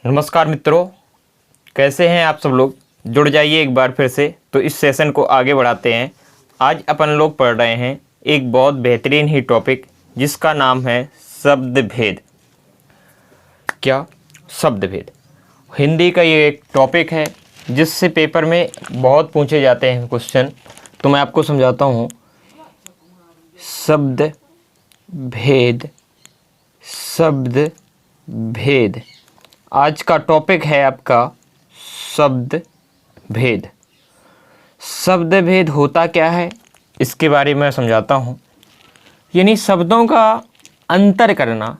नमस्कार मित्रों, कैसे हैं आप सब लोग। जुड़ जाइए एक बार फिर से। तो इस सेशन को आगे बढ़ाते हैं। आज अपन लोग पढ़ रहे हैं एक बहुत बेहतरीन ही टॉपिक जिसका नाम है शब्द भेद। क्या शब्द भेद हिंदी का ये एक टॉपिक है जिससे पेपर में बहुत पूछे जाते हैं क्वेश्चन। तो मैं आपको समझाता हूँ। शब्द भेद, शब्द भेद आज का टॉपिक है आपका शब्द भेद। शब्द भेद होता क्या है इसके बारे में समझाता हूँ। यानी शब्दों का अंतर करना।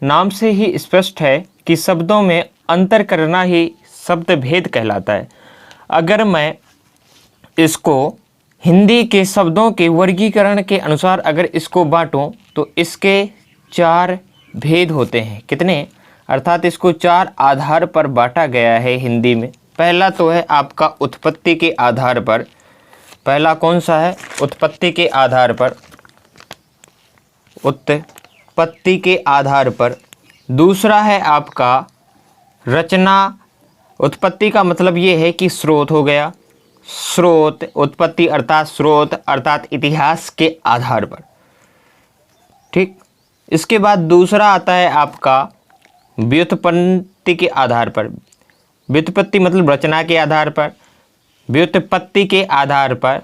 नाम से ही स्पष्ट है कि शब्दों में अंतर करना ही शब्द भेद कहलाता है। अगर मैं इसको हिंदी के शब्दों के वर्गीकरण के अनुसार अगर इसको बांटूं तो इसके 4 भेद होते हैं। कितने? अर्थात इसको 4 आधार पर बांटा गया है हिंदी में। पहला तो है आपका उत्पत्ति के आधार पर। पहला कौन सा है? उत्पत्ति के आधार पर, उत्पत्ति के आधार पर। दूसरा है आपका रचना। उत्पत्ति का मतलब ये है कि स्रोत हो गया। स्रोत, उत्पत्ति अर्थात स्रोत अर्थात इतिहास के आधार पर। ठीक। इसके बाद दूसरा आता है आपका व्युत्पत्ति के आधार पर। व्युत्पत्ति मतलब रचना के आधार पर। व्युत्पत्ति के आधार पर,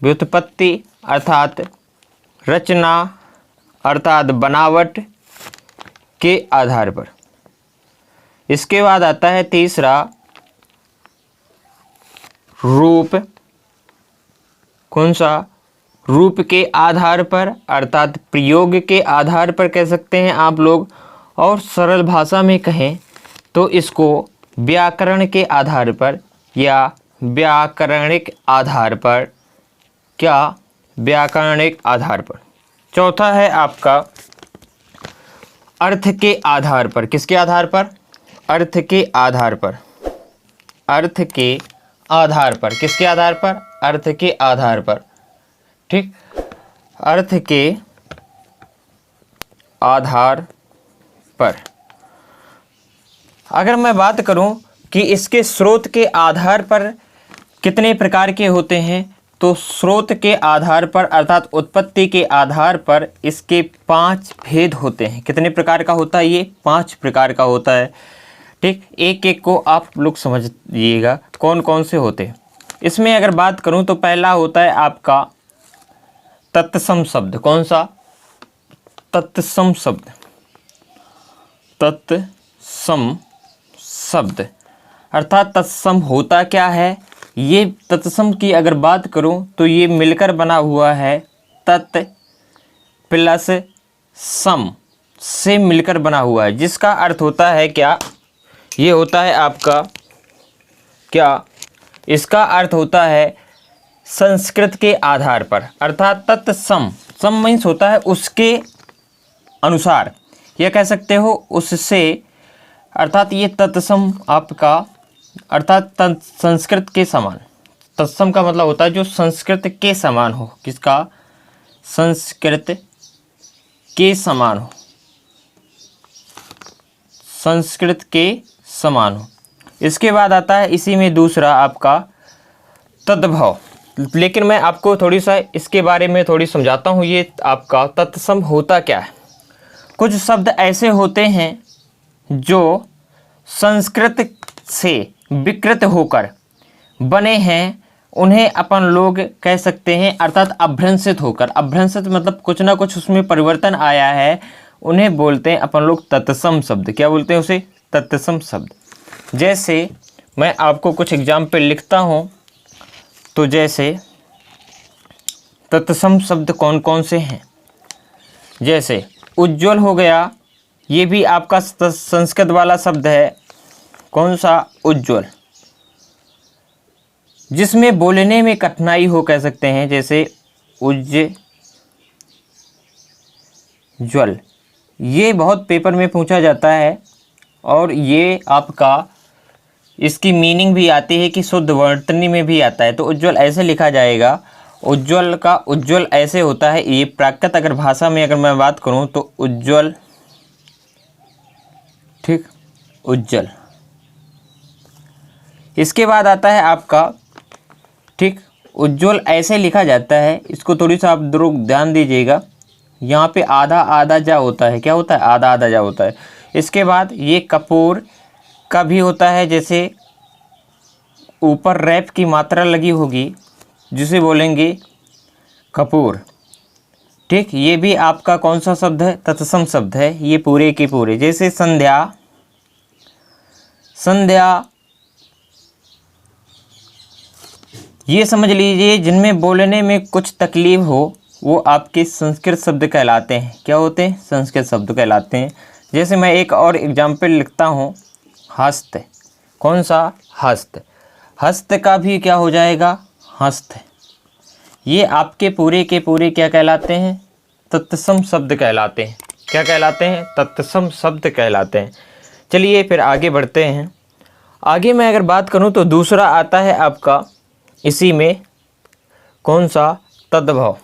व्युत्पत्ति अर्थात रचना अर्थात बनावट के आधार पर। इसके बाद आता है तीसरा रूप। कौन सा? रूप के आधार पर अर्थात प्रयोग के आधार पर कह सकते हैं आप लोग। और सरल भाषा में कहें तो इसको व्याकरण के आधार पर या व्याकरणिक आधार पर। क्या? व्याकरणिक आधार पर। चौथा है आपका अर्थ के आधार पर। किसके आधार पर? अर्थ के आधार पर। अर्थ के आधार पर। किसके आधार पर? अर्थ के आधार पर। ठीक। अर्थ के आधार पर अगर मैं बात करूं कि इसके स्रोत के आधार पर कितने प्रकार के होते हैं तो स्रोत के आधार पर अर्थात उत्पत्ति के आधार पर इसके 5 भेद होते हैं। कितने प्रकार का होता है ये? 5 प्रकार का होता है। ठीक। एक एक को आप लोग समझिएगा कौन कौन से होते हैं। इसमें अगर बात करूं तो पहला होता है आपका तत्सम शब्द। कौन सा? तत्सम शब्द। तत्सम शब्द अर्थात तत्सम होता क्या है? ये तत्सम की अगर बात करूं तो ये मिलकर बना हुआ है। तत् प्लस सम से मिलकर बना हुआ है, जिसका अर्थ होता है क्या? ये होता है आपका क्या? इसका अर्थ होता है संस्कृत के आधार पर अर्थात तत्सम। सम मीन्स होता है उसके अनुसार, यह कह सकते हो उससे। अर्थात ये तत्सम आपका अर्थात संस्कृत के समान। तत्सम का मतलब होता है जो संस्कृत के समान हो। किसका? संस्कृत के समान हो। संस्कृत के समान हो। इसके बाद आता है इसी में दूसरा आपका तद्भव। लेकिन मैं आपको थोड़ी सा इसके बारे में थोड़ी समझाता हूँ। ये आपका तत्सम होता क्या है। कुछ शब्द ऐसे होते हैं जो संस्कृत से विकृत होकर बने हैं, उन्हें अपन लोग कह सकते हैं अर्थात अभ्रंशित होकर। अभ्रंशित मतलब कुछ ना कुछ उसमें परिवर्तन आया है, उन्हें बोलते हैं अपन लोग तत्सम शब्द। क्या बोलते हैं उसे? तत्सम शब्द। जैसे मैं आपको कुछ एग्जाम्पल लिखता हूँ। तो जैसे तत्सम शब्द कौन कौन से हैं? जैसे उज्ज्वल हो गया। ये भी आपका संस्कृत वाला शब्द है। कौन सा? उज्ज्वल। जिसमें बोलने में कठिनाई हो कह सकते हैं। जैसे उज्ज्वल। ये बहुत पेपर में पूछा जाता है और ये आपका इसकी मीनिंग भी आती है कि शुद्ध वर्तनी में भी आता है। तो उज्ज्वल ऐसे लिखा जाएगा। उज्ज्वल का उज्ज्वल ऐसे होता है। ये प्राकृत अगर भाषा में अगर मैं बात करूं तो उज्ज्वल। ठीक। उज्जवल। इसके बाद आता है आपका, ठीक, उज्जवल ऐसे लिखा जाता है, इसको थोड़ी सा आप लोग ध्यान दीजिएगा, यहाँ पे आधा आधा जा होता है, क्या होता है, आधा आधा जा होता है। इसके बाद ये कपूर का भी होता है, जैसे ऊपर रैप की मात्रा लगी होगी जिसे बोलेंगे कपूर, ठीक। ये भी आपका कौन सा शब्द है, तत्सम शब्द है, ये पूरे के पूरे। जैसे संध्या, संध्या ये समझ लीजिए जिनमें बोलने में कुछ तकलीफ हो वो आपके संस्कृत शब्द कहलाते हैं। क्या होते हैं, संस्कृत शब्द कहलाते हैं। जैसे मैं एक और एग्जाम्पल लिखता हूँ, हस्त, कौन सा, हस्त, हस्त का भी क्या हो जाएगा, हस्त। ये आपके पूरे के पूरे क्या कहलाते हैं, तत्सम शब्द कहलाते हैं। क्या कहलाते हैं, तत्सम शब्द कहलाते हैं। चलिए फिर आगे बढ़ते हैं। आगे मैं अगर बात करूं तो दूसरा आता है आपका इसी में, कौन सा, तद्भव।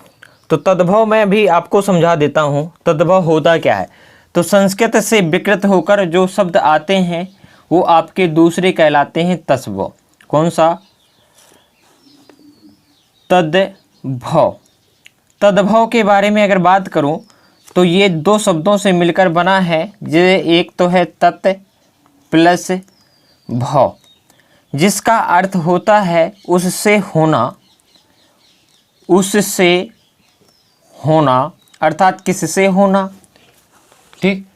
तो तद्भव मैं भी आपको समझा देता हूं, तद्भव होता क्या है। तो संस्कृत से विकृत होकर जो शब्द आते हैं वो आपके दूसरे कहलाते हैं तद्भव। कौन सा, तद्भव। तद्भव के बारे में अगर बात करूं तो ये दो शब्दों से मिलकर बना है। एक तो है तत् प्लस भव, जिसका अर्थ होता है उससे होना, उससे होना अर्थात किससे होना, ठीक।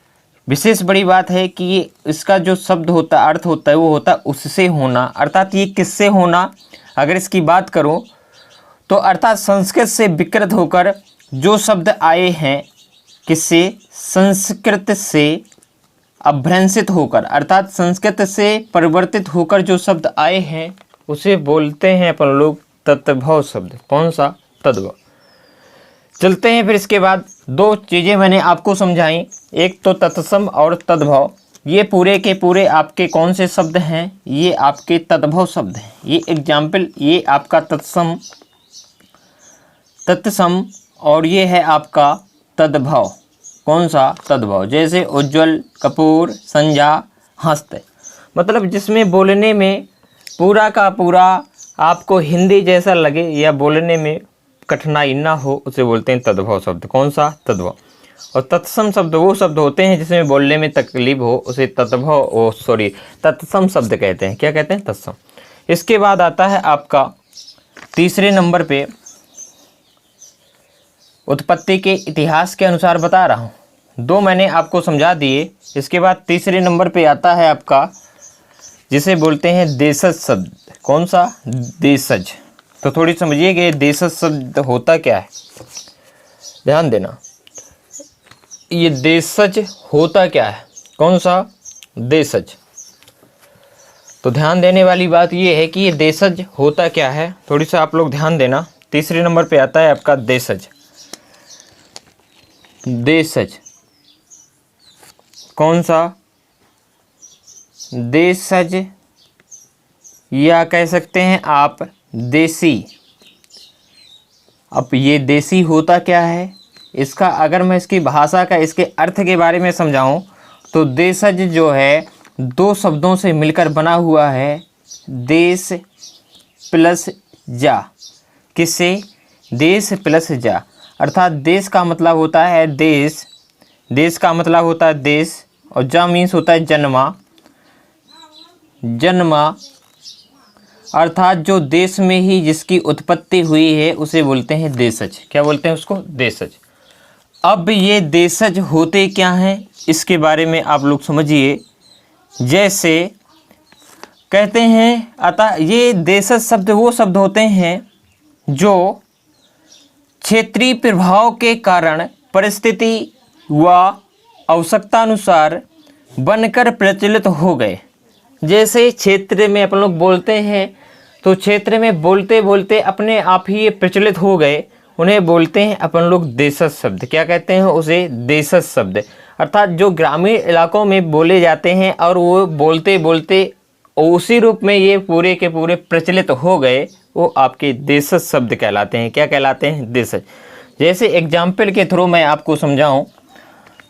विशेष बड़ी बात है कि ये इसका जो शब्द होता है, अर्थ होता है, वो होता है उससे होना, अर्थात ये किससे होना। अगर इसकी बात करूं तो अर्थात संस्कृत से विकृत होकर जो शब्द आए हैं, किससे, संस्कृत से अभ्रंशित होकर, अर्थात संस्कृत से परिवर्तित होकर जो शब्द आए हैं उसे बोलते हैं अपन लोग तद्भव शब्द। कौन सा, तद्भव। चलते हैं फिर इसके बाद, दो चीज़ें मैंने आपको समझाई, एक तो तत्सम और तद्भव। ये पूरे के पूरे आपके कौन से शब्द हैं, ये आपके तद्भव शब्द हैं। ये एग्जाम्पल, ये आपका तत्सम, तत्सम, और ये है आपका तद्भव। कौन सा, तद्भव। जैसे उज्ज्वल, कपूर, संध्या, हस्त। मतलब जिसमें बोलने में पूरा का पूरा आपको हिंदी जैसा लगे या बोलने में कठिनाई ना हो, उसे बोलते हैं तद्भव शब्द। कौन सा, तद्भव। और तत्सम शब्द वो शब्द होते हैं जिसमें बोलने में तकलीफ हो, उसे तत्सम शब्द कहते हैं। क्या कहते हैं, तत्सम। इसके बाद आता है आपका तीसरे नंबर पे, उत्पत्ति के इतिहास के अनुसार बता रहा हूँ, दो मैंने आपको समझा दिए। इसके बाद तीसरे नंबर पे आता है आपका जिसे बोलते हैं देशज शब्द। कौन सा, देशज। तो थोड़ी समझिएगा ये देशज शब्द होता क्या है, ध्यान देना। ये देशज होता क्या है, कौन सा, देशज। तो ध्यान देने वाली बात ये है कि ये देशज होता क्या है, थोड़ी सा आप लोग ध्यान देना। तीसरे नंबर पे आता है आपका देशज। देशज कौन सा, देशज, या कह सकते हैं आप देसी। अब ये देसी होता क्या है, इसका अगर मैं इसकी भाषा का, इसके अर्थ के बारे में समझाऊं तो देशज जो है दो शब्दों से मिलकर बना हुआ है, देश प्लस जा। किससे, देश प्लस जा। अर्थात देश का मतलब होता है देश, देश का मतलब होता है देश, और जा मीन्स होता है जन्मा, जन्मा। अर्थात जो देश में ही जिसकी उत्पत्ति हुई है उसे बोलते हैं देशज। क्या बोलते हैं उसको, देशज। अब ये देशज होते क्या हैं इसके बारे में आप लोग समझिए। जैसे कहते हैं, अतः ये देशज शब्द वो शब्द होते हैं जो क्षेत्रीय प्रभाव के कारण परिस्थिति व आवश्यकता अनुसार बनकर प्रचलित हो गए। जैसे क्षेत्र में अपन लोग बोलते हैं तो क्षेत्र में बोलते बोलते अपने आप ही ये प्रचलित हो गए, उन्हें बोलते हैं अपन लोग देशज शब्द। क्या कहते हैं उसे, देशज शब्द। अर्थात जो ग्रामीण इलाकों में बोले जाते हैं और वो बोलते बोलते उसी रूप में ये पूरे के पूरे प्रचलित हो गए, वो आपके देशज शब्द कहलाते हैं। क्या कहलाते हैं, देशज। जैसे एग्जाम्पल के थ्रू मैं आपको समझाऊं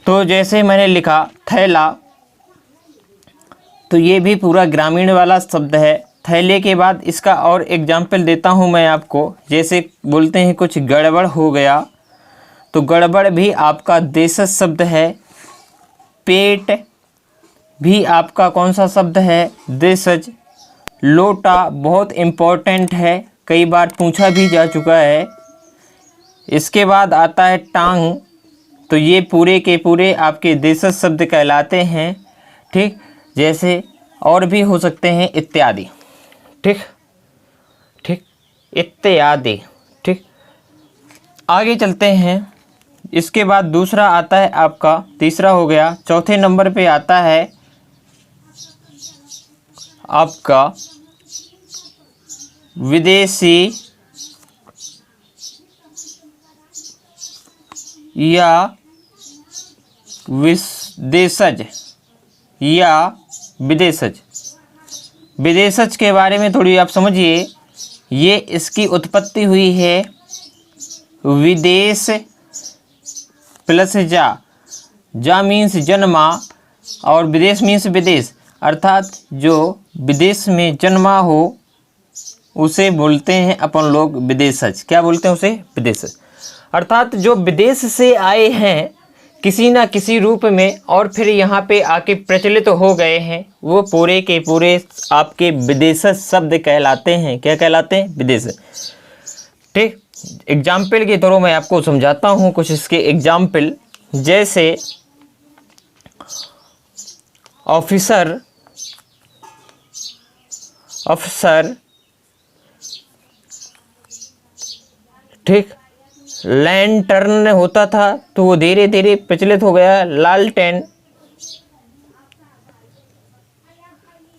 तो जैसे मैंने लिखा थैला, तो ये भी पूरा ग्रामीण वाला शब्द है। थैले के बाद इसका और एग्जाम्पल देता हूँ मैं आपको। जैसे बोलते हैं कुछ गड़बड़ हो गया, तो गड़बड़ भी आपका देशज शब्द है। पेट भी आपका कौन सा शब्द है? देशज। लोटा बहुत इम्पोर्टेंट है, कई बार पूछा भी जा चुका है। इसके बाद आता है टांग, तो ये पूरे के पूरे आपके देशज शब्द कहलाते हैं। ठीक, जैसे और भी हो सकते हैं इत्यादि। ठीक ठीक, इत्यादि। ठीक, आगे चलते हैं। इसके बाद दूसरा आता है आपका, तीसरा हो गया। चौथे नंबर पे आता है आपका विदेशी या विदेशज या विदेशज। विदेशज के बारे में थोड़ी आप समझिए। ये इसकी उत्पत्ति हुई है विदेश प्लस जा मीन्स जन्मा और विदेश मीन्स विदेश, अर्थात जो विदेश में जन्मा हो उसे बोलते हैं अपन लोग विदेशज। क्या बोलते हैं उसे? विदेशज। अर्थात जो विदेश से आए हैं किसी ना किसी रूप में और फिर यहाँ पे आके प्रचलित हो गए हैं, वो पूरे के पूरे आपके विदेशज शब्द कहलाते हैं। क्या कहलाते हैं? विदेशज। ठीक, एग्जाम्पल के तौर मैं आपको समझाता हूँ कुछ इसके एग्जाम्पल। जैसे ऑफिसर, अफसर। ठीक, लैंटर्न होता था तो वो धीरे धीरे प्रचलित हो गया लालटेन।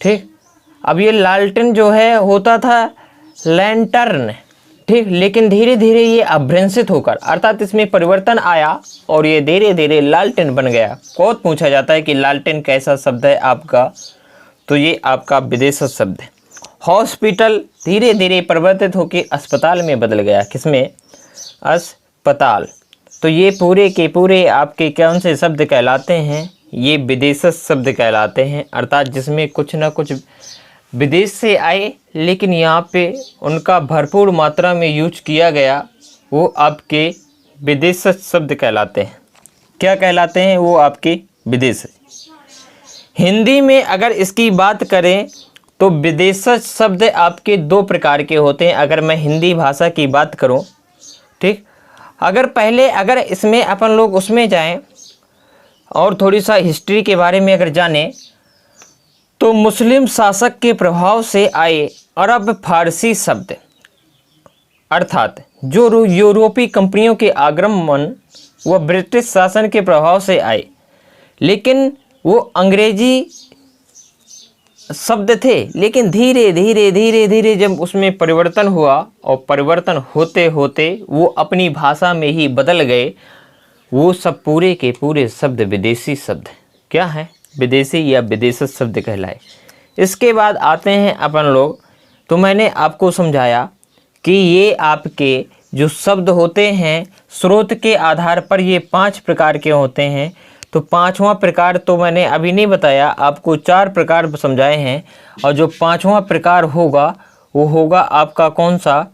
ठीक, अब ये लालटेन जो है होता था लैंटर्न। ठीक, लेकिन धीरे धीरे ये अभ्रंशित होकर, अर्थात इसमें परिवर्तन आया और ये धीरे धीरे लालटेन बन गया। बहुत पूछा जाता है कि लालटेन कैसा शब्द है आपका, तो ये आपका विदेशज शब्द है। हॉस्पिटल धीरे धीरे परिवर्तित होकर अस्पताल में बदल गया। किसमें? अस्पताल। तो ये पूरे के पूरे आपके कौन से शब्द कहलाते हैं? ये विदेशज शब्द कहलाते हैं। अर्थात जिसमें कुछ ना कुछ विदेश से आए लेकिन यहाँ पे उनका भरपूर मात्रा में यूज किया गया, वो आपके विदेशज शब्द कहलाते हैं। क्या कहलाते हैं? वो आपके विदेशज। हिंदी में अगर इसकी बात करें तो विदेशज शब्द आपके दो प्रकार के होते हैं। अगर मैं हिंदी भाषा की बात करूं, ठीक, अगर इसमें अपन लोग उसमें जाएं और थोड़ी सा हिस्ट्री के बारे में अगर जानें, तो मुस्लिम शासक के प्रभाव से आए अरब फारसी शब्द, अर्थात जो यूरोपीय कंपनियों के आगमन व ब्रिटिश शासन के प्रभाव से आए, लेकिन वो अंग्रेजी शब्द थे। लेकिन धीरे धीरे धीरे धीरे जब उसमें परिवर्तन हुआ और परिवर्तन होते होते वो अपनी भाषा में ही बदल गए, वो सब पूरे के पूरे शब्द विदेशी शब्द क्या है? विदेशी या विदेशज शब्द कहलाए। इसके बाद आते हैं अपन लोग, तो मैंने आपको समझाया कि ये आपके जो शब्द होते हैं स्रोत के आधार पर ये 5 प्रकार के होते हैं। तो 5वां प्रकार तो मैंने अभी नहीं बताया, आपको 4 प्रकार समझाए हैं। और जो 5वां प्रकार होगा वो होगा आपका कौन सा?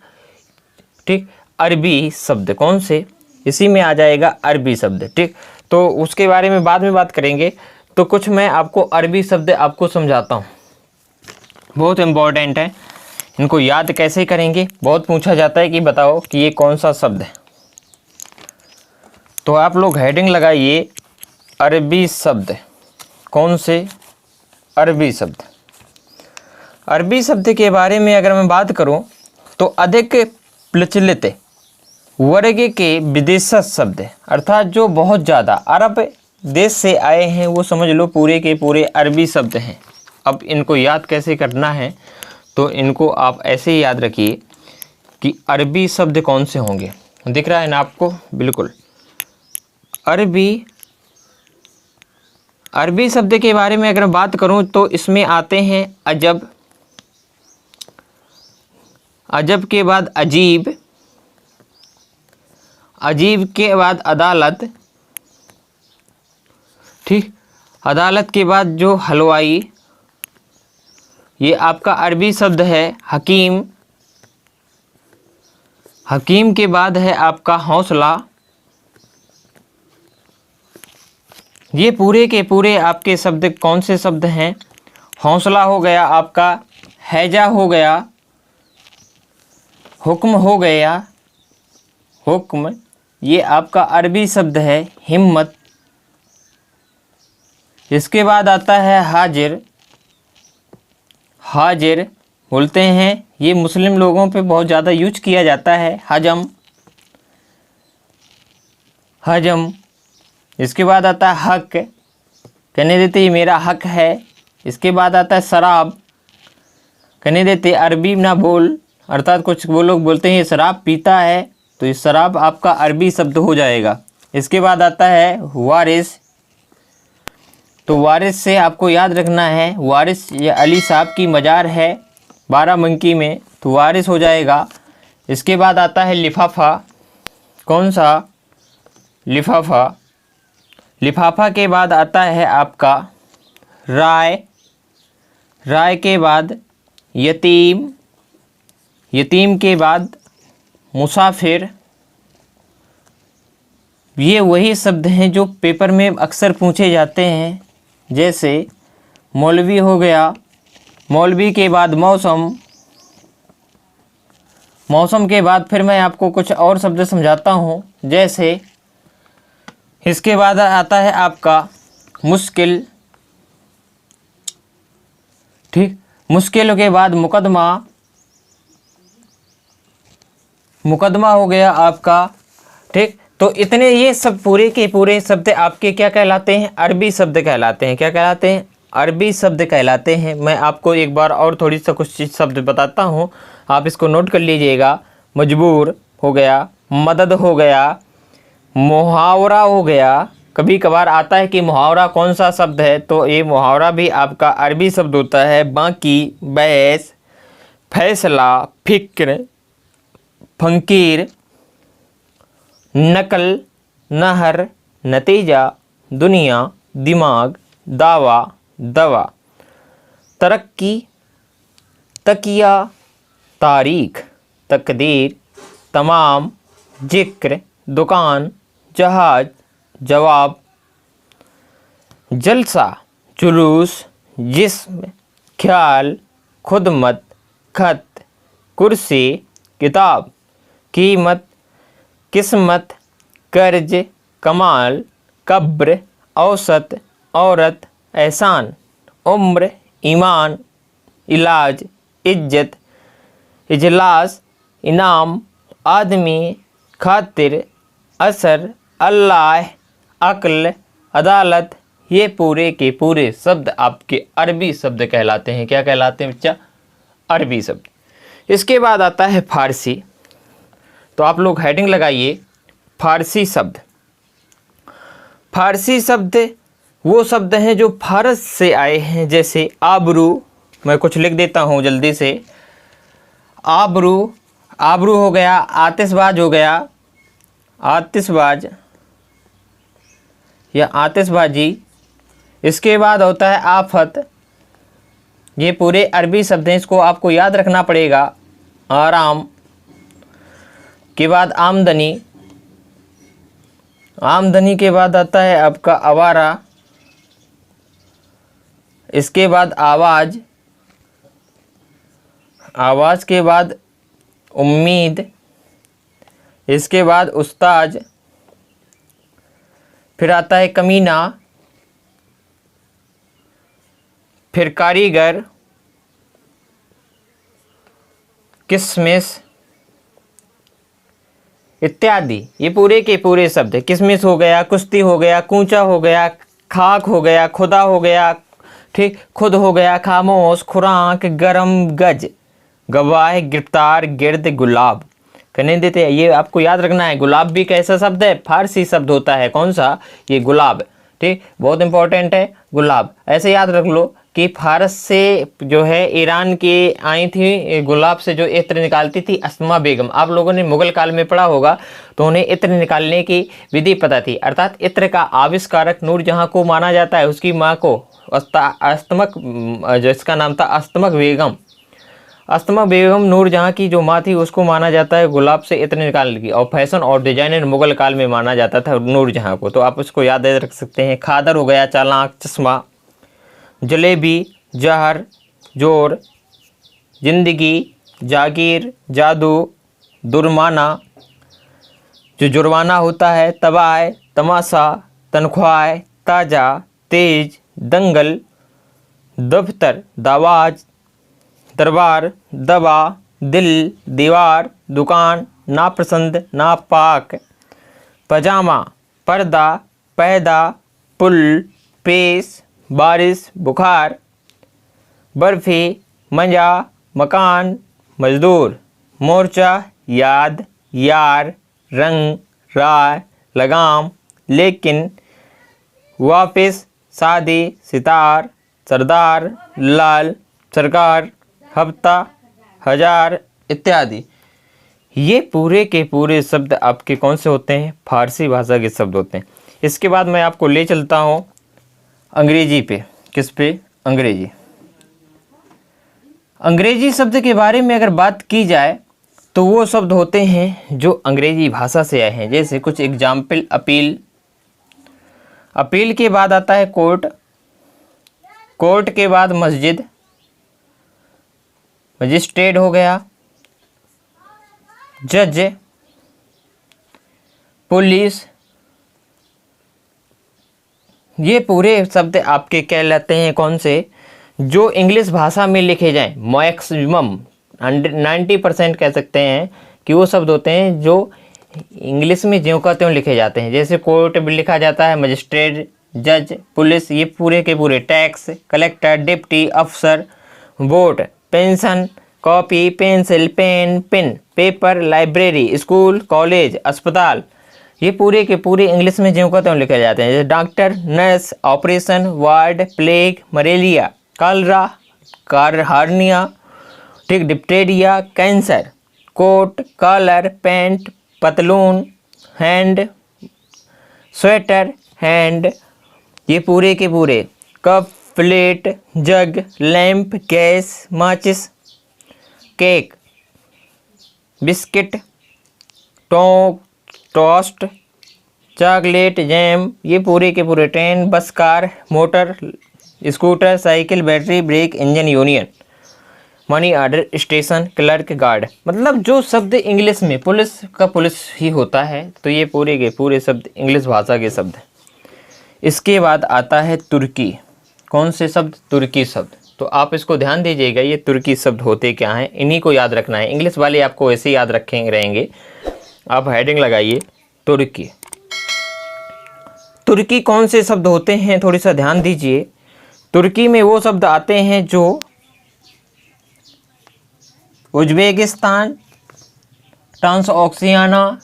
ठीक, अरबी शब्द। कौन से? इसी में आ जाएगा अरबी शब्द। ठीक, तो उसके बारे में बाद में बात करेंगे। तो कुछ मैं आपको अरबी शब्द आपको समझाता हूँ, बहुत इम्पोर्टेंट है। इनको याद कैसे करेंगे? बहुत पूछा जाता है कि बताओ कि ये कौन सा शब्द है। तो आप लोग हेडिंग लगाइए अरबी शब्द। कौन से? अरबी शब्द। अरबी शब्द के बारे में अगर मैं बात करूं तो अधिक प्रचलित वर्ग के विदेशज शब्द, अर्थात जो बहुत ज़्यादा अरब देश से आए हैं, वो समझ लो पूरे के पूरे अरबी शब्द हैं। अब इनको याद कैसे करना है? तो इनको आप ऐसे ही याद रखिए कि अरबी शब्द कौन से होंगे। दिख रहा है ना आपको? बिल्कुल। अरबी शब्द के बारे में अगर बात करूं तो इसमें आते हैं अजब, अजब के बाद अजीब, अजीब के बाद अदालत, ठीक, अदालत के बाद जो हलवाई, ये आपका अरबी शब्द है हकीम। हकीम के बाद है आपका हौसला। ये पूरे के पूरे आपके शब्द कौन से शब्द हैं? हौसला हो गया आपका, हैजा हो गया, हुक्म हो गया, हुक्म ये आपका अरबी शब्द है हिम्मत। इसके बाद आता है हाजिर। हाजिर बोलते हैं, ये मुस्लिम लोगों पे बहुत ज़्यादा यूज किया जाता है। हजम, हजम। इसके बाद आता है हक, कहने देते ये मेरा हक है। इसके बाद आता है शराब, कहने देते अरबी ना बोल, अर्थात कुछ वो लोग बोलते हैं ये शराब पीता है, तो ये शराब आपका अरबी शब्द हो जाएगा। इसके बाद आता है वारिस। तो वारिस से आपको याद रखना है, वारिस ये अली साहब की मज़ार है बाराबंकी में, तो वारिस हो जाएगा। इसके बाद आता है लिफाफा। कौन सा? लिफाफा। लिफाफा के बाद आता है आपका राय। राय के बाद यतीम। यतीम के बाद मुसाफिर। ये वही शब्द हैं जो पेपर में अक्सर पूछे जाते हैं, जैसे मौलवी हो गया, मौलवी के बाद मौसम। मौसम के बाद फिर मैं आपको कुछ और शब्द समझाता हूँ, जैसे इसके बाद आता है आपका मुश्किल। ठीक, मुश्किल के बाद मुकदमा। मुकदमा हो गया आपका। ठीक, तो इतने ये सब पूरे के पूरे शब्द आपके क्या कहलाते हैं? अरबी शब्द कहलाते हैं। क्या कहलाते हैं? अरबी शब्द कहलाते हैं। मैं आपको एक बार और थोड़ी सा कुछ चीज़ शब्द बताता हूँ, आप इसको नोट कर लीजिएगा। मजबूर हो गया, मदद हो गया, मुहावरा हो गया। कभी कभार आता है कि मुहावरा कौन सा शब्द है, तो ये मुहावरा भी आपका अरबी शब्द होता है। बाकी, बहस, फैसला, फिक्र, फंकीर, नकल, नहर, नतीजा, दुनिया, दिमाग, दावा, दवा, तरक्की, तकिया, तारीख, तकदीर, तमाम, जिक्र, दुकान, जहाज, जवाब, जलसा, जुलूस, जिस्म, ख्याल, खुदमत, खत, कुर्सी, किताब, कीमत, किस्मत, कर्ज, कमाल, कब्र, औसत, औरत, एहसान, उम्र, ईमान, इलाज, इज्जत, इजलास, इनाम, आदमी, खातिर, असर, अल्लाह, अक्ल, अदालत। ये पूरे के पूरे शब्द आपके अरबी शब्द कहलाते हैं। क्या कहलाते हैं बच्चा? अरबी शब्द। इसके बाद आता है फारसी। तो आप लोग हेडिंग लगाइए, फारसी शब्द। फारसी शब्द वो शब्द हैं जो फारस से आए हैं, जैसे आबरू। मैं कुछ लिख देता हूँ जल्दी से। आबरू, आबरू हो गया, आतिशबाज हो गया, आतिशबाज या आतिशबाजी। इसके बाद होता है आफत। ये पूरे अरबी शब्द हैं, इसको आपको याद रखना पड़ेगा। आराम के बाद आमदनी। आमदनी के बाद आता है आपका आवारा। इसके बाद आवाज़। आवाज़ के बाद उम्मीद। इसके बाद उस्ताद। फिर आता है कमीना, फिर कारीगर, किसमिस इत्यादि। ये पूरे के पूरे शब्द है। किसमिस हो गया, कुश्ती हो गया, कूचा हो गया, खाक हो गया, खुदा हो गया, ठीक, खुद हो गया, खामोश, खुराक, गरम, गज, गवाह, गिरफ्तार, गिर्द, गुलाब। कहने देते हैं, ये आपको याद रखना है। गुलाब भी कैसा शब्द है? फारसी शब्द होता है। कौन सा? ये गुलाब। ठीक, बहुत इंपॉर्टेंट है गुलाब, ऐसे याद रख लो। कि फारस से जो है ईरान की आई थी, गुलाब से जो इत्र निकालती थी अस्मा बेगम। आप लोगों ने मुगल काल में पढ़ा होगा तो उन्हें इत्र निकालने की विधि पता थी। अर्थात इत्र का आविष्कारक नूरजहां को माना जाता है। उसकी माँ को अस्तमक, जो इसका नाम था अस्तमक बेगम, अस्तमा बेगम नूरजहां की जो माँ थी उसको माना जाता है गुलाब से इत्र निकालने की। और फैशन और डिजाइनर मुगल काल में माना जाता था नूरजहां को, तो आप उसको याद रख सकते हैं। खादर हो गया, चालाक, चश्मा, जलेबी, जहर, जोर, जिंदगी, जागीर, जादू, जुर्माना, जो जुर्माना होता है, तबाह, तमाशा, तनख्वाह, ताज़ा, तेज, दंगल, दफ्तर, दवाज, दरबार, दवा, दिल, दीवार, दुकान, नापसंद, नापाक, पजामा, पर्दा, पैदा, पुल, पेश, बारिश, बुखार, बर्फी, मंजा, मकान, मजदूर, मोर्चा, याद, यार, रंग, राय, लगाम, लेकिन, वापिस, शादी, सितार, सरदार, लाल, सरकार, हफ्ता, हजार इत्यादि। ये पूरे के पूरे शब्द आपके कौन से होते हैं? फारसी भाषा के शब्द होते हैं। इसके बाद मैं आपको ले चलता हूँ अंग्रेजी पे। किस पे? अंग्रेजी। अंग्रेजी शब्द के बारे में अगर बात की जाए तो वो शब्द होते हैं जो अंग्रेजी भाषा से आए हैं। जैसे कुछ एग्जाम्पल, अपील, अपील के बाद आता है कोर्ट, कोर्ट के बाद मस्जिद, मजिस्ट्रेट हो गया, जज, पुलिस। ये पूरे शब्द आपके कहलाते हैं कौन से? जो इंग्लिश भाषा में लिखे जाएं। मैक्सिमम 90% कह सकते हैं कि वो शब्द होते हैं जो इंग्लिश में ज्यों का त्यों लिखे जाते हैं। जैसे कोर्ट भी लिखा जाता है, मजिस्ट्रेट, जज, पुलिस। ये पूरे के पूरे टैक्स, कलेक्टर, डिप्टी, अफसर, vote, pension, copy, pencil, pen, pin, paper, library, school, college, अस्पताल। ये पूरे के पूरे इंग्लिश में ज्यों का त्यों लिखे जाते हैं। जैसे doctor, nurse, operation, ward, plague, malaria, cholera, hernia, ठीक, diphtheria, cancer, coat, collar, pant, पतलून, हैंड, स्वेटर, हैंड। ये पूरे के पूरे cup, plate, jug, lamp, gas, माचिस, cake, biscuit, toast, chocolate, jam. ये पूरे के पूरे train, bus, car, motor, scooter, cycle, battery, brake, engine, union, money order, station, clerk, guard. मतलब जो शब्द इंग्लिश में पुलिस का पुलिस ही होता है, तो ये पूरे के पूरे शब्द इंग्लिश भाषा के शब्द हैं। इसके बाद आता है तुर्की। कौन से शब्द? तुर्की शब्द। तो आप इसको ध्यान दीजिएगा, ये तुर्की शब्द होते क्या हैं, इन्हीं को याद रखना है। इंग्लिश वाले आपको ऐसे याद रखेंगे रहेंगे। आप हेडिंग लगाइए तुर्की। तुर्की कौन से शब्द होते हैं, थोड़ी सा ध्यान दीजिए। तुर्की में वो शब्द आते हैं जो उज्बेकिस्तान, ट्रांसओक्सियाना।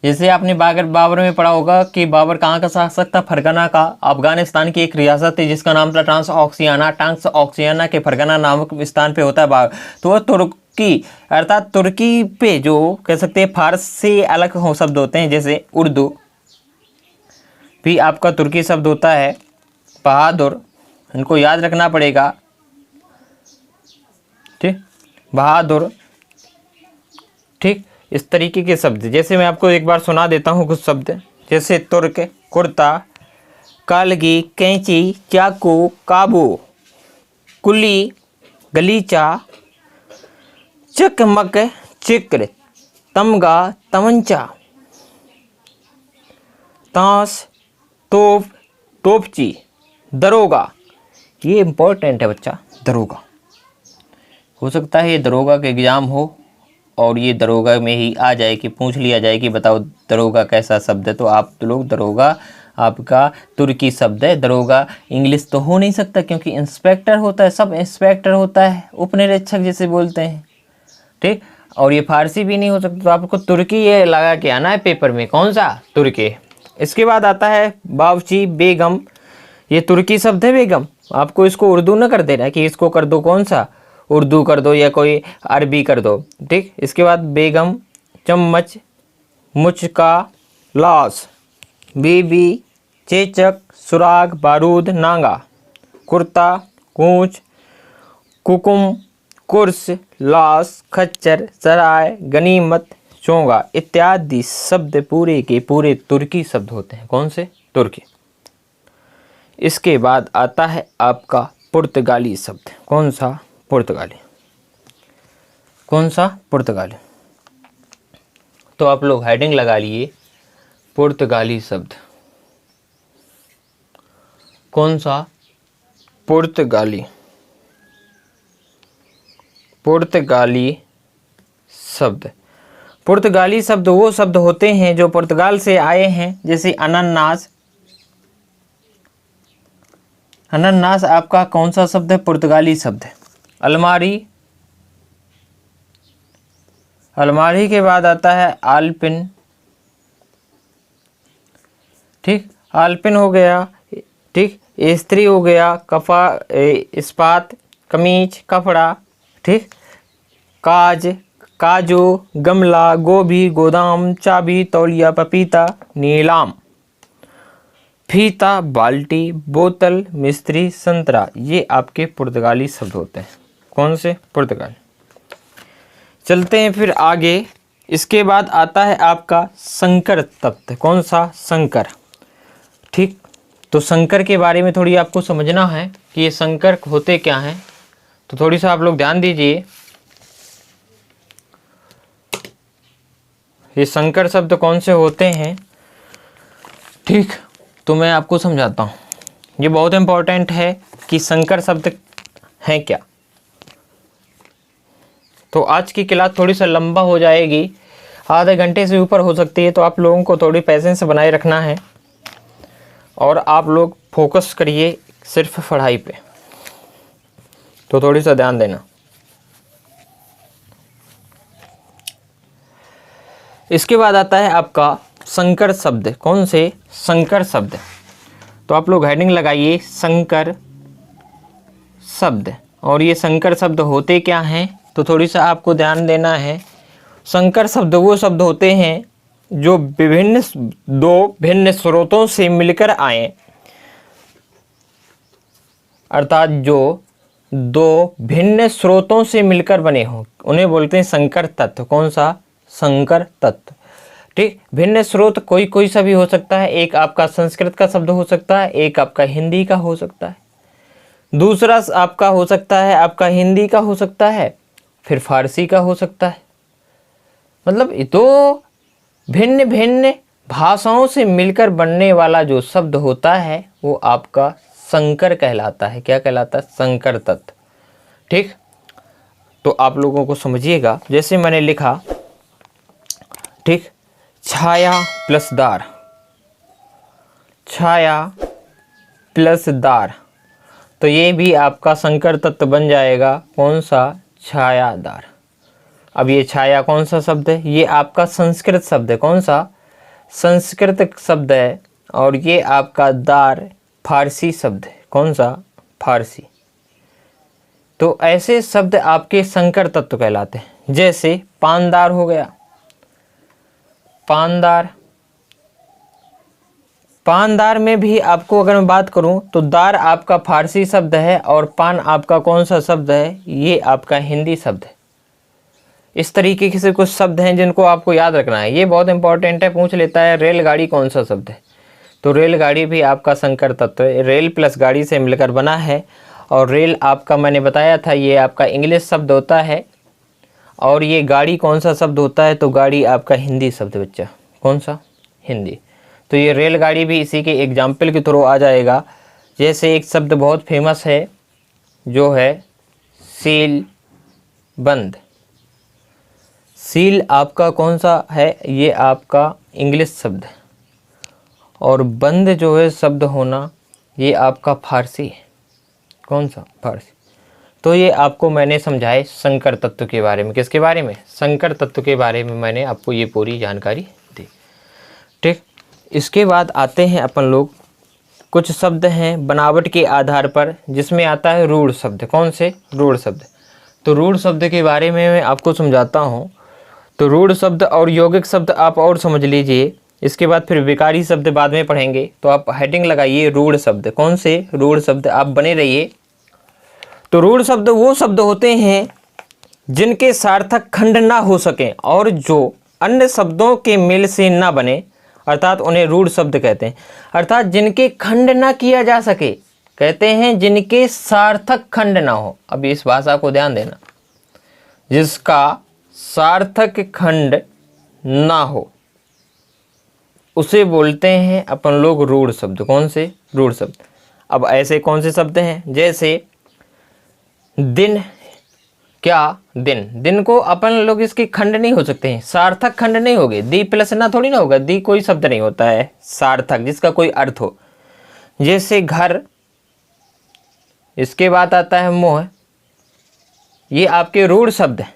जैसे आपने बाबर में पढ़ा होगा कि बाबर कहाँ का शासक था? फरगना का। अफगानिस्तान की एक रियासत थी जिसका नाम था ट्रांसओक्सियाना। ट्रांसओक्सियाना के फरगना नामक स्थान पे होता है बाबर। तो वह तुर्की, अर्थात तुर्की पे जो कह सकते हैं फारस से अलग हो शब्द होते हैं। जैसे उर्दू भी आपका तुर्की शब्द होता है। बहादुर, इनको याद रखना पड़ेगा, ठीक, बहादुर, ठीक। इस तरीके के शब्द, जैसे मैं आपको एक बार सुना देता हूँ कुछ शब्द। जैसे तुर्क, कुर्ता, कालगी, कैंची, चाकू, काबू, कुली, गलीचा, चकमक, चिक्र, तमगा, तमंचा, ताश, तोप, टोपची, दरोगा। ये इम्पोर्टेंट है बच्चा, दरोगा। हो सकता है ये दरोगा का एग्ज़ाम हो और ये दरोगा में ही आ जाए कि पूछ लिया जाए कि बताओ दरोगा कैसा शब्द है। तो आप लोग, दरोगा आपका तुर्की शब्द है। दरोगा इंग्लिश तो हो नहीं सकता क्योंकि इंस्पेक्टर होता है, सब इंस्पेक्टर होता है, उपनिरीक्षक जिसे बोलते हैं, ठीक। और ये फारसी भी नहीं हो सकता, तो आपको तुर्की ये लगा के आना है पेपर में। कौन सा? तुर्की। इसके बाद आता है बावर्ची, बेगम। ये तुर्की शब्द है बेगम, आपको इसको उर्दू ना कर देना कि इसको कर दो कौन सा, उर्दू कर दो या कोई अरबी कर दो, ठीक। इसके बाद बेगम, चम्मच, मुचका, लाश, बीबी, चेचक, सुराग, बारूद, नांगा, कुर्ता, कूच, कुकुम, कुर्स, लाश, खच्चर, सराय, गनीमत, चोंगा इत्यादि शब्द पूरे के पूरे तुर्की शब्द होते हैं। कौन से? तुर्की। इसके बाद आता है आपका पुर्तगाली शब्द। कौन सा? पुर्तगाली। कौन सा? पुर्तगाली। तो आप लोग हेडिंग लगा लिए पुर्तगाली शब्द। कौन सा? पुर्तगाली। पुर्तगाली शब्द। पुर्तगाली शब्द वो शब्द होते हैं जो पुर्तगाल से आए हैं, जैसे अनानास। अनानास आपका कौन सा शब्द है? पुर्तगाली शब्द है। अलमारी। अलमारी के बाद आता है आलपिन, ठीक। आलपिन हो गया, ठीक। इस्त्री हो गया, कफा, इस्पात, कमीज, कपड़ा, ठीक। काज, काजू, गमला, गोभी, गोदाम, चाबी, तौलिया, पपीता, नीलाम, फीता, बाल्टी, बोतल, मिस्त्री, संतरा। ये आपके पुर्तगाली शब्द होते हैं। कौन से? पुर्तगाल। चलते हैं फिर आगे। इसके बाद आता है आपका संकर तत्व। कौन सा? संकर, ठीक। तो संकर के बारे में थोड़ी आपको समझना है कि ये संकर होते क्या हैं, तो थोड़ी सा आप लोग ध्यान दीजिए। ये संकर शब्द कौन से होते हैं, ठीक। तो मैं आपको समझाता हूँ। ये बहुत इंपॉर्टेंट है कि संकर शब्द हैं क्या। तो आज की क्लास थोड़ी सा लंबा हो जाएगी, आधे घंटे से ऊपर हो सकती है, तो आप लोगों को थोड़ी पेशेंस बनाए रखना है और आप लोग फोकस करिए सिर्फ पढ़ाई पे, तो थोड़ी सा ध्यान देना। इसके बाद आता है आपका संकर शब्द। कौन से? संकर शब्द। तो आप लोग हेडिंग लगाइए संकर शब्द। और ये संकर शब्द होते क्या हैं, तो थोड़ी सा आपको ध्यान देना है। संकर शब्द वो शब्द होते हैं जो दो भिन्न स्रोतों से मिलकर आए, अर्थात जो दो भिन्न स्रोतों से मिलकर बने हों, उन्हें बोलते हैं संकर तत्व। कौन सा? संकर तत्व, ठीक। भिन्न स्रोत कोई कोई सा भी हो सकता है। एक आपका संस्कृत का शब्द हो सकता है, एक आपका हिंदी का हो सकता है, दूसरा आपका हो सकता है आपका हिंदी का हो सकता है, फिर फारसी का हो सकता है। मतलब दो भिन्न भिन्न भाषाओं से मिलकर बनने वाला जो शब्द होता है वो आपका संकर कहलाता है। क्या कहलाता है? संकर तत्व, ठीक। तो आप लोगों को समझिएगा, जैसे मैंने लिखा, ठीक। छाया प्लस दार, छाया प्लस दार, तो ये भी आपका संकर तत्व बन जाएगा। कौन सा? छायादार। अब ये छाया कौन सा शब्द है? ये आपका संस्कृत शब्द है। कौन सा? संस्कृत शब्द है। और ये आपका दार फारसी शब्द है। कौन सा? फारसी। तो ऐसे शब्द आपके संकर तत्व कहलाते हैं। जैसे पानदार हो गया, पानदार। पानदार में भी आपको अगर मैं बात करूं तो दार आपका फारसी शब्द है और पान आपका कौन सा शब्द है? ये आपका हिंदी शब्द है। इस तरीके से कुछ शब्द हैं जिनको आपको याद रखना है, ये बहुत इंपॉर्टेंट है। पूछ लेता है रेलगाड़ी कौन सा शब्द है, तो रेलगाड़ी भी आपका संकर तत्व है। रेल प्लस गाड़ी से मिलकर बना है। और रेल आपका मैंने बताया था ये आपका इंग्लिश शब्द होता है। और ये गाड़ी कौन सा शब्द होता है? तो गाड़ी आपका हिंदी शब्द बच्चा। कौन सा? हिंदी। तो ये रेलगाड़ी भी इसी के एग्जाम्पल के थ्रू आ जाएगा। जैसे एक शब्द बहुत फेमस है जो है सील बंद। सील आपका कौन सा है? ये आपका इंग्लिश शब्द है। और बंद जो है शब्द होना, ये आपका फारसी है। कौन सा? फारसी। तो ये आपको मैंने समझाए संकर तत्व के बारे में। किसके बारे में? संकर तत्व के बारे में मैंने आपको ये पूरी जानकारी दी, ठीक। इसके बाद आते हैं अपन लोग कुछ शब्द हैं बनावट के आधार पर, जिसमें आता है रूढ़ शब्द। कौन से? रूढ़ शब्द। तो रूढ़ शब्द के बारे में मैं आपको समझाता हूँ। तो रूढ़ शब्द और यौगिक शब्द आप और समझ लीजिए, इसके बाद फिर विकारी शब्द बाद में पढ़ेंगे। तो आप हेडिंग लगाइए रूढ़ शब्द। कौन से? रूढ़ शब्द। आप बने रहिए। तो रूढ़ शब्द वो शब्द होते हैं जिनके सार्थक खंड ना हो सके और जो अन्य शब्दों के मेल से ना बने, अर्थात उन्हें रूढ़ शब्द कहते हैं। अर्थात जिनके खंड ना किया जा सके, कहते हैं जिनके सार्थक खंड ना हो। अब इस भाषा को ध्यान देना, जिसका सार्थक खंड ना हो उसे बोलते हैं अपन लोग रूढ़ शब्द। कौन से? रूढ़ शब्द। अब ऐसे कौन से शब्द हैं? जैसे दिन। क्या? दिन। दिन को अपन लोग इसके खंड नहीं हो सकते हैं, सार्थक खंड नहीं होगे। दी प्लस ना थोड़ी ना होगा, दी कोई शब्द नहीं होता है सार्थक जिसका कोई अर्थ हो। जैसे घर, इसके बाद आता है मोह, ये आपके रूढ़ शब्द हैं।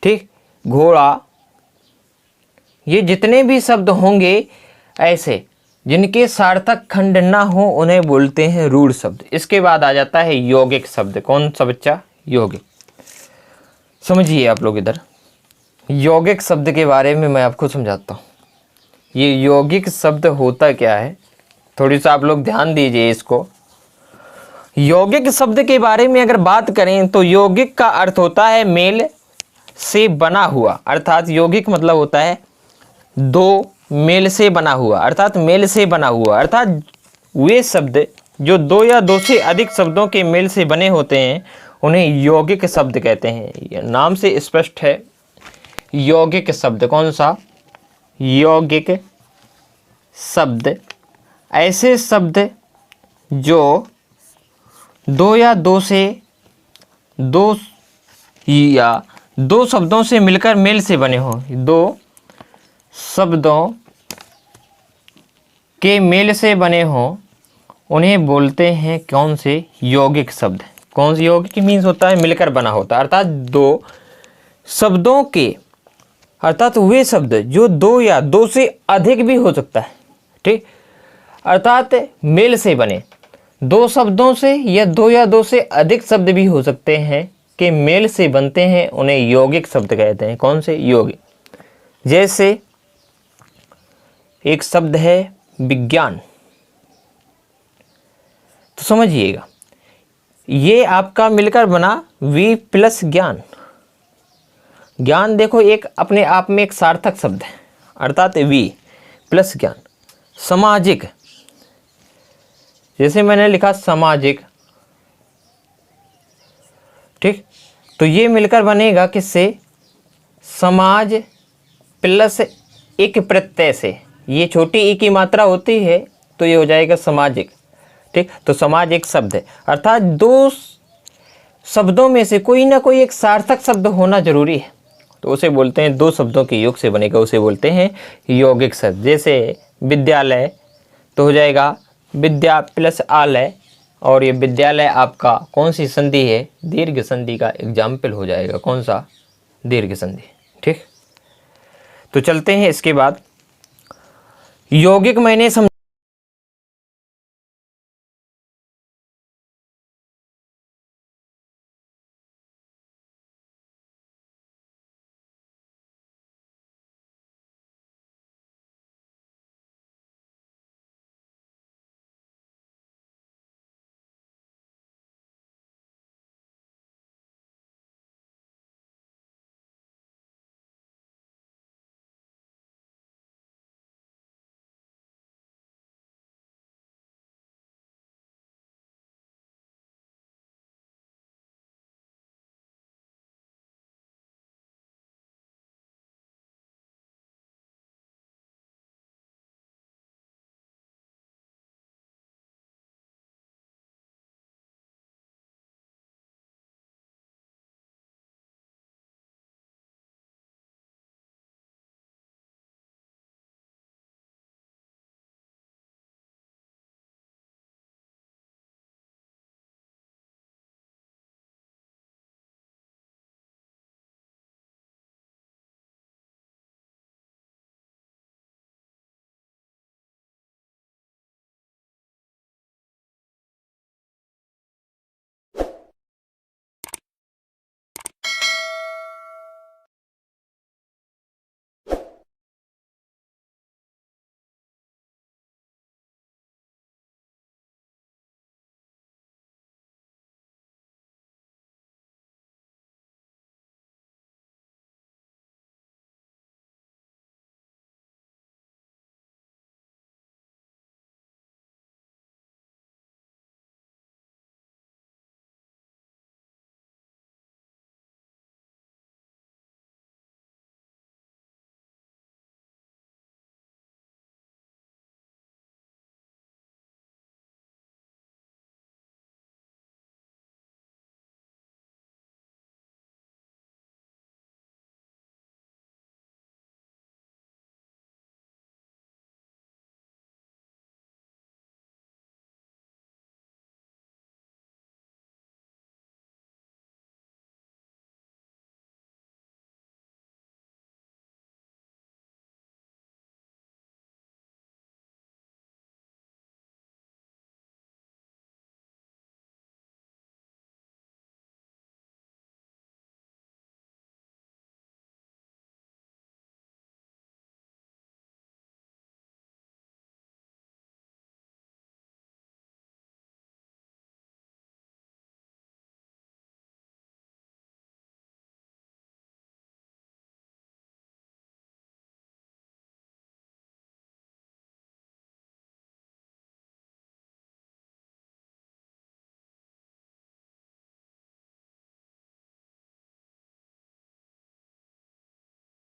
ठीक। घोड़ा, ये जितने भी शब्द होंगे ऐसे जिनके सार्थक खंड ना हो उन्हें बोलते हैं रूढ़ शब्द। इसके बाद आ जाता है यौगिक शब्द। कौन सा बच्चा? यौगिक। समझिए आप लोग इधर, यौगिक शब्द के बारे में मैं आपको समझाता हूँ। ये यौगिक शब्द होता क्या है, थोड़ी सा आप लोग ध्यान दीजिए इसको। यौगिक शब्द के बारे में अगर बात करें तो यौगिक का अर्थ होता है मेल से बना हुआ। अर्थात यौगिक मतलब होता है दो मेल से बना हुआ, अर्थात मेल से बना हुआ। अर्थात वे शब्द जो दो या दो से अधिक शब्दों के मेल से बने होते हैं उन्हें यौगिक शब्द कहते हैं। ये नाम से स्पष्ट है, यौगिक शब्द। कौन सा? यौगिक शब्द। ऐसे शब्द जो दो या दो शब्दों से मिलकर मेल से बने हों, दो शब्दों के मेल से बने हों, उन्हें बोलते हैं कौन से? यौगिक शब्द। कौन से? यौगिक मीन्स होता है मिलकर बना होता है, अर्थात दो शब्दों के, अर्थात वे शब्द जो दो या दो से अधिक भी हो सकता है। ठीक। अर्थात मेल से बने, दो शब्दों से या दो से अधिक शब्द भी हो सकते हैं कि मेल से बनते हैं, उन्हें यौगिक शब्द कहते हैं। कौन से? यौगिक। जैसे एक शब्द है विज्ञान, तो समझिएगा ये आपका मिलकर बना वी प्लस ज्ञान। ज्ञान देखो एक अपने आप में एक सार्थक शब्द है, अर्थात वी प्लस ज्ञान। सामाजिक, जैसे मैंने लिखा सामाजिक। ठीक। तो ये मिलकर बनेगा किससे? समाज प्लस एक प्रत्यय से। ये छोटी ई की मात्रा होती है तो ये हो जाएगा सामाजिक। ठीक। तो समाज एक शब्द है, अर्थात दो शब्दों में से कोई ना कोई एक सार्थक शब्द होना जरूरी है, तो उसे बोलते हैं, दो शब्दों के योग से बनेगा उसे बोलते हैं यौगिक शब्द। जैसे विद्यालय, तो हो जाएगा विद्या प्लस आलय, और ये विद्यालय आपका कौन सी संधि है? दीर्घ संधि का एग्जाम्पल हो जाएगा। कौन सा? दीर्घ संधि। ठीक। तो चलते हैं इसके बाद। यौगिक मैंने